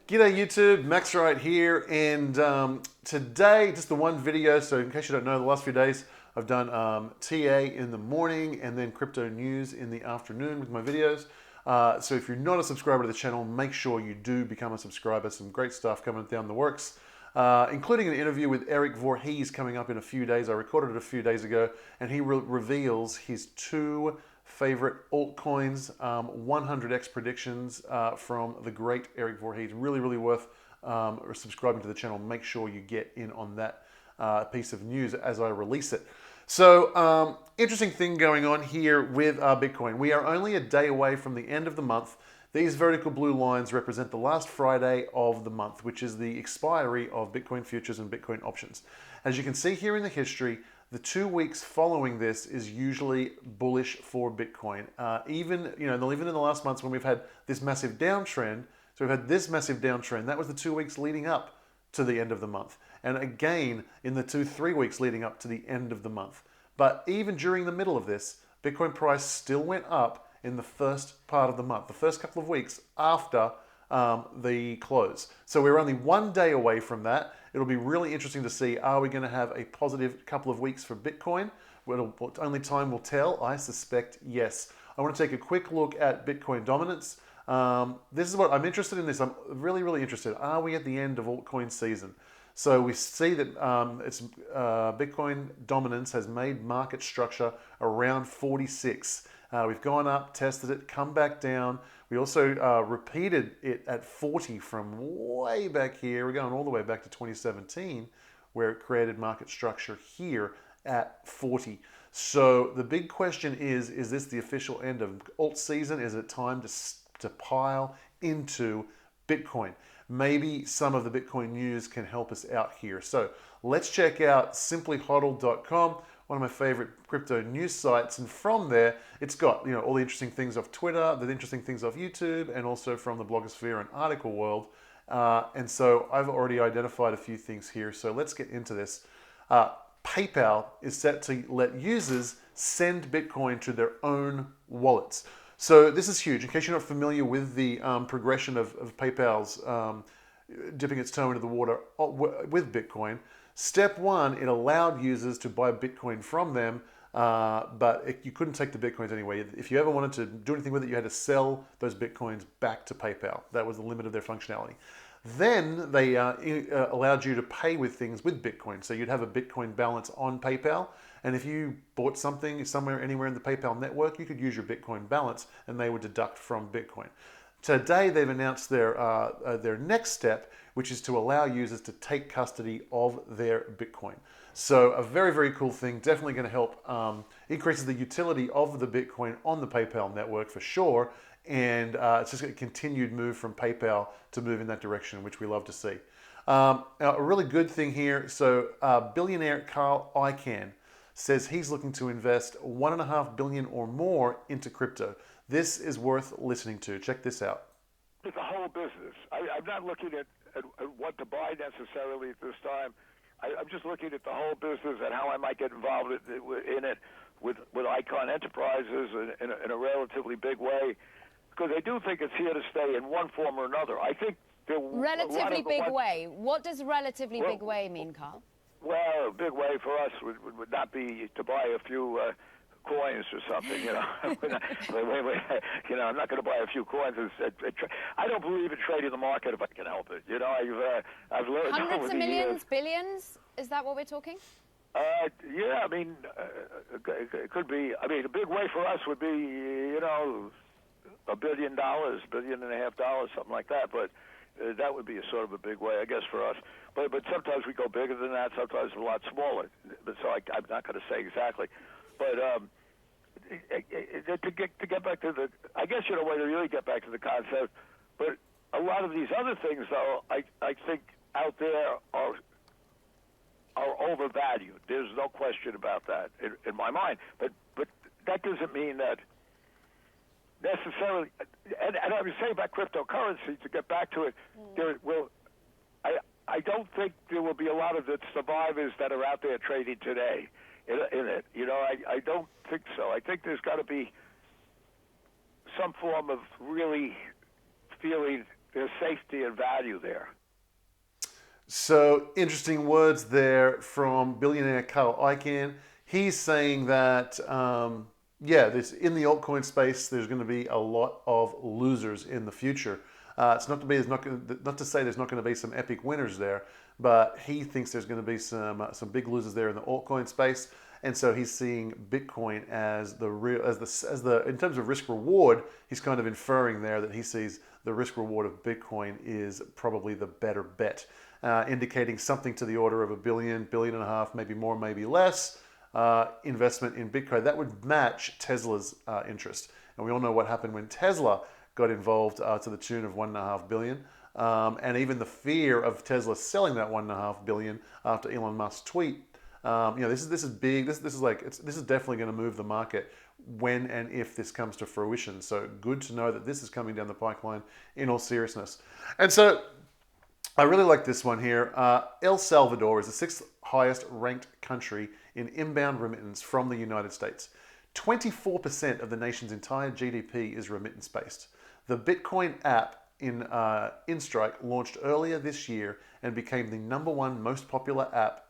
G'day YouTube, Max Wright here, and today, just the one video, so in case you don't know, the last few days I've done TA in the morning and then crypto news in the afternoon with my videos. So if you're not a subscriber to the channel, make sure you do become a subscriber. Some great stuff coming down the works, including an interview with Eric Voorhees coming up in a few days. I recorded it a few days ago, and he reveals his two favorite altcoins, 100x predictions from the great Eric Voorhees. Really, really worth subscribing to the channel. Make sure you get in on that piece of news as I release it. So, interesting thing going on here with Bitcoin. We are only a day away from the end of the month. These vertical blue lines represent the last Friday of the month, which is the expiry of Bitcoin futures and Bitcoin options. As you can see here in the history, the 2 weeks following this is usually bullish for Bitcoin. Even in the last months when we've had this massive downtrend, so we've had this massive downtrend, that was the 2 weeks leading up to the end of the month. And again, in the 3 weeks leading up to the end of the month. But even during the middle of this, Bitcoin price still went up in the first part of the month, the first couple of weeks after the close. So we're only 1 day away from that. It'll be really interesting to see, are we going to have a positive couple of weeks for Bitcoin? Well, only time will tell. I suspect yes. I want to take a quick look at Bitcoin dominance. This is what I'm interested in. I'm really, really interested. Are we at the end of altcoin season? So we see that Bitcoin dominance has made market structure around 46. We've gone up, tested it, come back down. We also repeated it at 40 from way back here. We're going all the way back to 2017, where it created market structure here at 40. So the big question is this the official end of alt season? Is it time to pile into Bitcoin? Maybe some of the Bitcoin news can help us out here. So let's check out simplyhodl.com, one of my favorite crypto news sites. And from there, it's got all the interesting things off Twitter, the interesting things off YouTube, and also from the blogosphere and article world. And so I've already identified a few things here. So let's get into this. PayPal is set to let users send Bitcoin to their own wallets. So this is huge. In case you're not familiar with the progression of PayPal's dipping its toe into the water with Bitcoin, step one, it allowed users to buy Bitcoin from them, but you couldn't take the Bitcoins anyway. If you ever wanted to do anything with it, you had to sell those Bitcoins back to PayPal. That was the limit of their functionality. Then they allowed you to pay with things with Bitcoin. So you'd have a Bitcoin balance on PayPal. And if you bought something somewhere, anywhere in the PayPal network, you could use your Bitcoin balance and they would deduct from Bitcoin. Today, they've announced their next step, which is to allow users to take custody of their Bitcoin. So a very, very cool thing, definitely going to help increases the utility of the Bitcoin on the PayPal network for sure. And it's just a continued move from PayPal to move in that direction, which we love to see. A really good thing here, so billionaire Carl Icahn says he's looking to invest $1.5 billion or more into crypto. This is worth listening to. Check this out. It's a whole business. I'm not looking at what to buy necessarily at this time. I'm just looking at the whole business and how I might get involved in it with Icahn Enterprises in a relatively big way. Because I do think it's here to stay in one form or another. I think relatively big way. What does relatively big way mean, Carl? Well, a big way for us would not be to buy a few coins or something. I'm not going to buy a few coins. I don't believe in trading the market if I can help it. I've learned hundreds of millions, billions. Is that what we're talking? Yeah, I mean, it could be. I mean, a big way for us would be, $1 billion, $1.5 billion, something like that. But that would be a sort of a big way, I guess, for us. But sometimes we go bigger than that. Sometimes a lot smaller. But so I'm not going to say exactly. But to get back to the, I guess way to really get back to the concept. But a lot of these other things, though, I think out there are overvalued. There's no question about that in my mind. But that doesn't mean that necessarily, and I was saying about cryptocurrency, to get back to it, I don't think there will be a lot of the survivors that are out there trading today in it. I don't think so. I think there's got to be some form of really feeling there's safety and value there. So interesting words there from billionaire Carl Icahn. He's saying that yeah, in the altcoin space, there's going to be a lot of losers in the future. It's not to be, not to say there's not going to be some epic winners there, but he thinks there's going to be some big losers there in the altcoin space, and so he's seeing Bitcoin as the real, as the in terms of risk reward. He's kind of inferring there that he sees the risk reward of Bitcoin is probably the better bet, indicating something to the order of $1 billion, $1.5 billion, maybe more, maybe less. Investment in Bitcoin that would match Tesla's interest, and we all know what happened when Tesla got involved to the tune of $1.5 billion, and even the fear of Tesla selling that $1.5 billion after Elon Musk's tweet. This is big. This is definitely going to move the market when and if this comes to fruition. So good to know that this is coming down the pipeline in all seriousness. And so I really like this one here. El Salvador is the sixth highest ranked country in inbound remittance from the United States. 24% of the nation's entire GDP is remittance based. The Bitcoin app in Strike launched earlier this year and became the #1 most popular app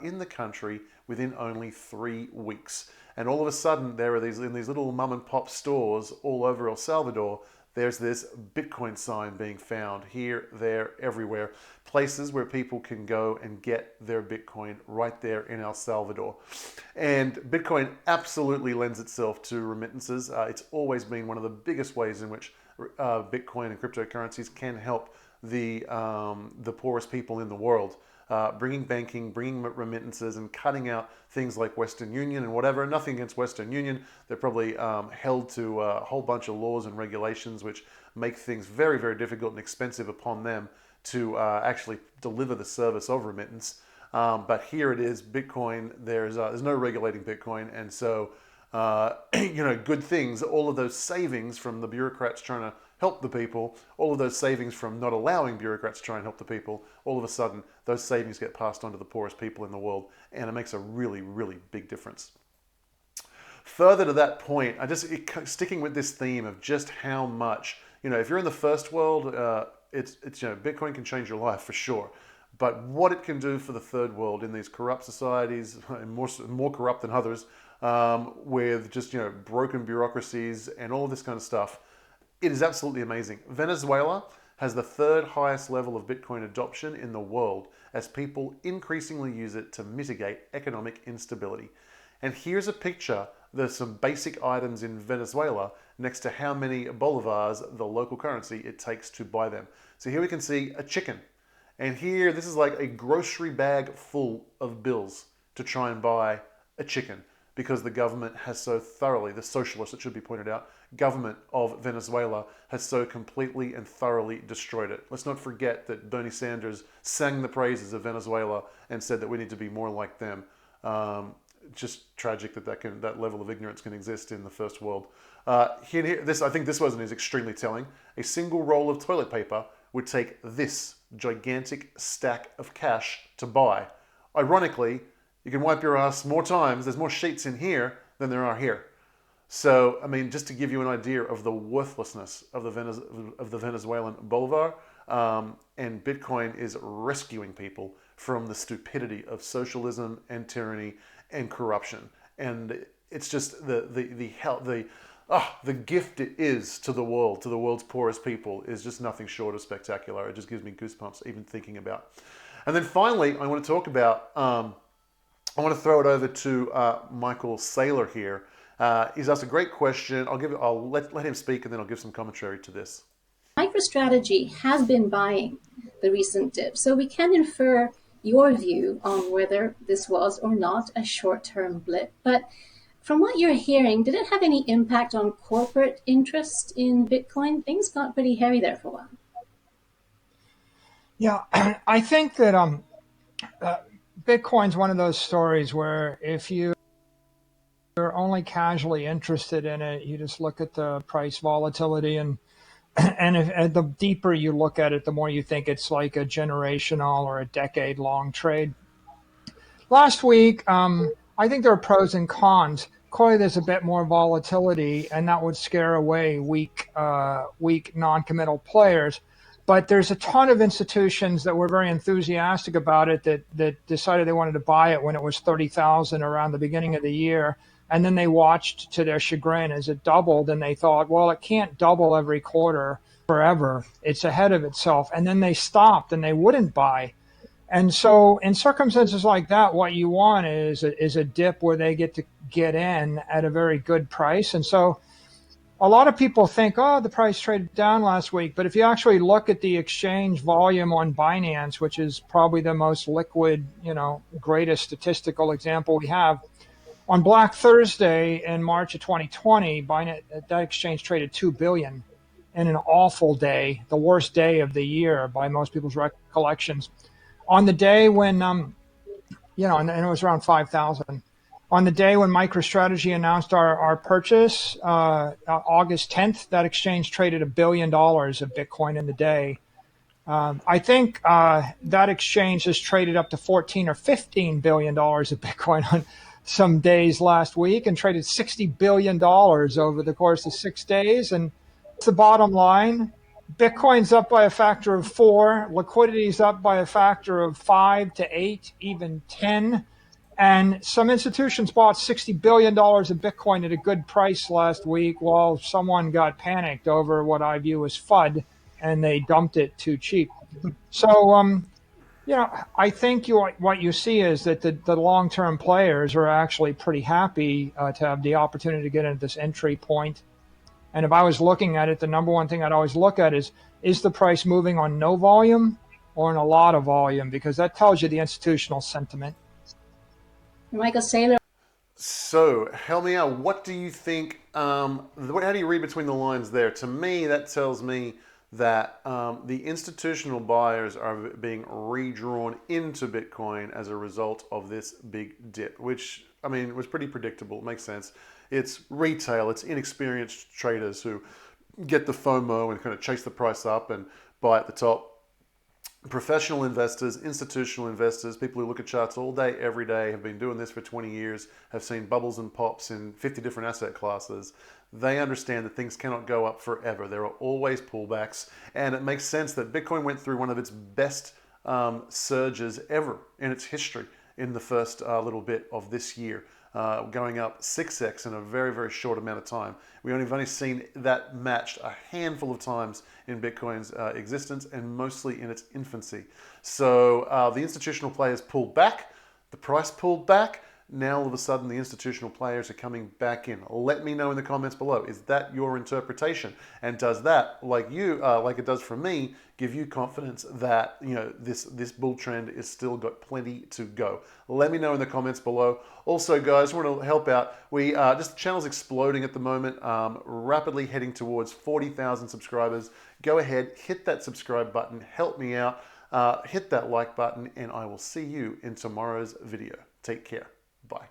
in the country within only 3 weeks. And all of a sudden, there are these little mum and pop stores all over El Salvador. There's this Bitcoin sign being found here, there, everywhere. Places where people can go and get their Bitcoin right there in El Salvador. And Bitcoin absolutely lends itself to remittances. It's always been one of the biggest ways in which Bitcoin and cryptocurrencies can help the poorest people in the world. Bringing banking, bringing remittances, and cutting out things like Western Union and whatever. Nothing against Western Union. They're probably held to a whole bunch of laws and regulations which make things very, very difficult and expensive upon them to actually deliver the service of remittance. But here it is, Bitcoin. There's no regulating Bitcoin, and so good things. All of those savings from the bureaucrats trying to help the people, all of those savings from not allowing bureaucrats to try and help the people, all of a sudden those savings get passed on to the poorest people in the world, and it makes a really, really big difference. Further to that point, sticking with this theme of just how much, if you're in the first world, Bitcoin can change your life for sure. But what it can do for the third world in these corrupt societies, and more corrupt than others, with just broken bureaucracies and all of this kind of stuff, it is absolutely amazing. Venezuela has the third highest level of Bitcoin adoption in the world as people increasingly use it to mitigate economic instability. And here's a picture. There's some basic items in Venezuela next to how many bolivars, the local currency, it takes to buy them. So here we can see a chicken. And here, this is like a grocery bag full of bills to try and buy a chicken, because the government has so thoroughly, the socialist, it should be pointed out, government of Venezuela has so completely and thoroughly destroyed it. Let's not forget that Bernie Sanders sang the praises of Venezuela and said that we need to be more like them. Just tragic that level of ignorance can exist in the first world. I think this one is extremely telling. A single roll of toilet paper would take this gigantic stack of cash to buy. Ironically, you can wipe your ass more times. There's more sheets in here than there are here. So, I mean, just to give you an idea of the worthlessness of the Venezuelan bolivar, and Bitcoin is rescuing people from the stupidity of socialism and tyranny and corruption. And it's just the gift it is to the world, to the world's poorest people, is just nothing short of spectacular. It just gives me goosebumps even thinking about. And then finally, I want to talk about. I want to throw it over to Michael Saylor here. He's asked a great question. I'll let him speak, and then I'll give some commentary to this. MicroStrategy has been buying the recent dip, so we can infer your view on whether this was or not a short-term blip. But from what you're hearing, did it have any impact on corporate interest in Bitcoin? Things got pretty heavy there for a while. Yeah, I think that Bitcoin's one of those stories where if you're only casually interested in it, you just look at the price volatility, and the deeper you look at it, the more you think it's like a generational or a decade-long trade. Last week, I think there are pros and cons. Clearly, there's a bit more volatility, and that would scare away weak non-committal players. But there's a ton of institutions that were very enthusiastic about it that decided they wanted to buy it when it was 30,000 around the beginning of the year. And then they watched to their chagrin as it doubled, and they thought, well, it can't double every quarter forever. It's ahead of itself. And then they stopped and they wouldn't buy. And so in circumstances like that, what you want is a dip where they get to get in at a very good price. And so a lot of people think, oh, the price traded down last week. But if you actually look at the exchange volume on Binance, which is probably the most liquid, greatest statistical example we have, on Black Thursday in March of 2020, Binance, that exchange traded $2 billion in an awful day, the worst day of the year by most people's recollections. On the day when, and it was around 5,000. On the day when MicroStrategy announced our purchase, August 10th, that exchange traded $1 billion of Bitcoin in the day. I think that exchange has traded up to $14 or $15 billion of Bitcoin on some days last week and traded $60 billion over the course of 6 days. And it's the bottom line. Bitcoin's up by a factor of 4. Liquidity's up by a factor of 5 to 8, even 10. And some institutions bought $60 billion of Bitcoin at a good price last week while someone got panicked over what I view as FUD, and they dumped it too cheap. So, I think what you see is that the long-term players are actually pretty happy to have the opportunity to get into this entry point. And if I was looking at it, the number one thing I'd always look at is the price moving on no volume or in a lot of volume? Because that tells you the institutional sentiment. Michael Saylor. So, help me out. What do you think? How do you read between the lines there? To me, that tells me that the institutional buyers are being redrawn into Bitcoin as a result of this big dip, which, was pretty predictable. It makes sense. It's retail. It's inexperienced traders who get the FOMO and kind of chase the price up and buy at the top. Professional investors, institutional investors, people who look at charts all day, every day, have been doing this for 20 years, have seen bubbles and pops in 50 different asset classes. They understand that things cannot go up forever. There are always pullbacks. And it makes sense that Bitcoin went through one of its best surges ever in its history in the first little bit of this year, going up 6x in a very, very short amount of time. We've only seen that matched a handful of times in Bitcoin's existence, and mostly in its infancy. So the institutional players pulled back, the price pulled back. Now all of a sudden the institutional players are coming back in. Let me know in the comments below. Is that your interpretation? And does that, like it does for me, give you confidence that this bull trend is still got plenty to go? Let me know in the comments below. Also, guys, I want to help out. We just the channel's exploding at the moment, rapidly heading towards 40,000 subscribers. Go ahead, hit that subscribe button, help me out, hit that like button, and I will see you in tomorrow's video. Take care. Bye.